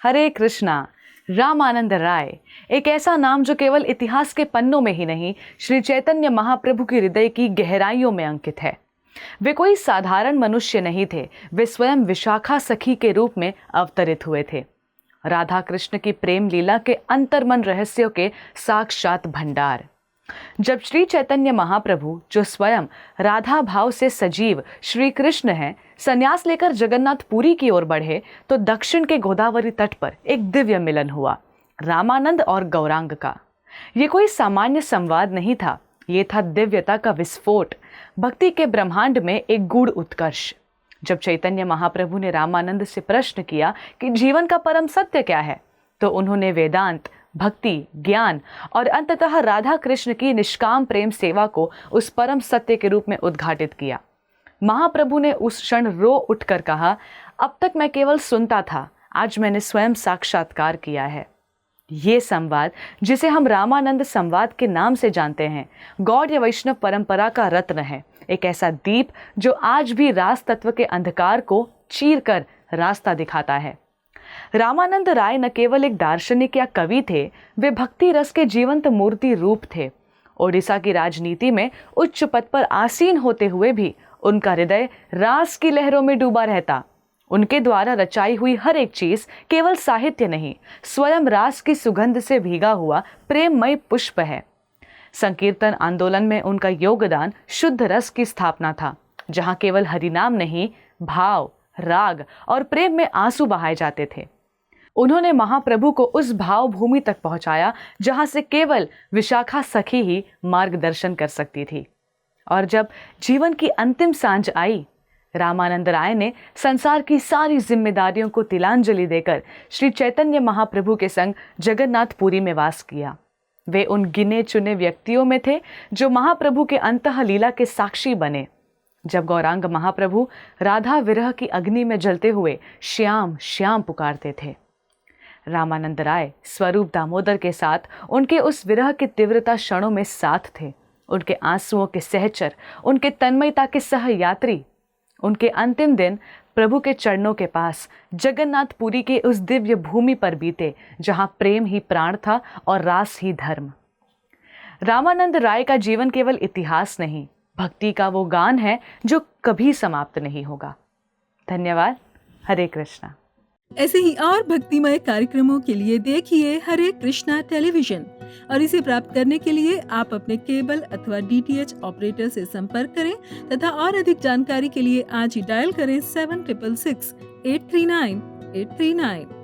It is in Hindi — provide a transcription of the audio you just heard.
हरे कृष्णा। रामानंद राय एक ऐसा नाम जो केवल इतिहास के पन्नों में ही नहीं, श्री चैतन्य महाप्रभु के हृदय की गहराइयों में अंकित है। वे कोई साधारण मनुष्य नहीं थे, वे स्वयं विशाखा सखी के रूप में अवतरित हुए थे। राधा कृष्ण की प्रेम लीला के अंतर्मन रहस्यों के साक्षात भंडार। जब श्री चैतन्य महाप्रभु, जो स्वयं राधा भाव से सजीव श्री कृष्ण हैं, संन्यास लेकर जगन्नाथपुरी की ओर बढ़े, तो दक्षिण के गोदावरी तट पर एक दिव्य मिलन हुआ, रामानंद और गौरांग का। ये कोई सामान्य संवाद नहीं था, ये था दिव्यता का विस्फोट, भक्ति के ब्रह्मांड में एक गूढ़ उत्कर्ष। जब चैतन्य महाप्रभु ने रामानंद से प्रश्न किया कि जीवन का परम सत्य क्या है, तो उन्होंने वेदांत, भक्ति, ज्ञान और अंततः राधा कृष्ण की निष्काम प्रेम सेवा को उस परम सत्य के रूप में उद्घाटित किया। महाप्रभु ने उस क्षण रो उठकर कहा, अब तक मैं केवल सुनता था, आज मैंने स्वयं साक्षात्कार किया है। ये संवाद, जिसे हम रामानंद संवाद के नाम से जानते हैं, गौड़ वैष्णव परंपरा का रत्न है। एक ऐसा दीप जो आज भी रास तत्व के अंधकार को चीर कर रास्ता दिखाता है। रामानंद राय न केवल एक दार्शनिक या कवि थे, वे भक्ति रस के जीवंत मूर्ति रूप थे। ओडिशा की राजनीति में उच्च पद पर आसीन होते हुए भी उनका हृदय रास की लहरों में डूबा रहता। उनके द्वारा रचाई हुई हर एक चीज केवल साहित्य नहीं, स्वयं रास की सुगंध से भीगा हुआ प्रेममय पुष्प है। संकीर्तन आंदोलन में उनका योगदान शुद्ध रस की स्थापना था, जहां केवल हरिनाम नहीं, भाव, राग और प्रेम में आंसू बहाए जाते थे। उन्होंने महाप्रभु को उस भाव भूमि तक पहुंचाया जहां से केवल विशाखा सखी ही मार्गदर्शन कर सकती थी। और जब जीवन की अंतिम सांझ आई, रामानंद राय ने संसार की सारी जिम्मेदारियों को तिलांजलि देकर श्री चैतन्य महाप्रभु के संग जगन्नाथपुरी में वास किया। वे उन गिने चुने व्यक्तियों में थे जो महाप्रभु के अंतः लीला के साक्षी बने। जब गौरांग महाप्रभु राधा विरह की अग्नि में जलते हुए श्याम श्याम पुकारते थे, रामानंद राय स्वरूप दामोदर के साथ उनके उस विरह की तीव्रता क्षणों में साथ थे, उनके आंसुओं के सहचर, उनके तन्मयता के सहयात्री। उनके अंतिम दिन प्रभु के चरणों के पास जगन्नाथपुरी के उस दिव्य भूमि पर बीते जहां प्रेम ही प्राण था और रास ही धर्म। रामानंद राय का जीवन केवल इतिहास नहीं, भक्ति का वो गान है जो कभी समाप्त नहीं होगा। धन्यवाद। हरे कृष्णा। ऐसे ही और भक्तिमय कार्यक्रमों के लिए देखिए हरे कृष्णा टेलीविजन, और इसे प्राप्त करने के लिए आप अपने केबल अथवा DTH ऑपरेटर से संपर्क करें तथा और अधिक जानकारी के लिए आज ही डायल करें 7666 839 839।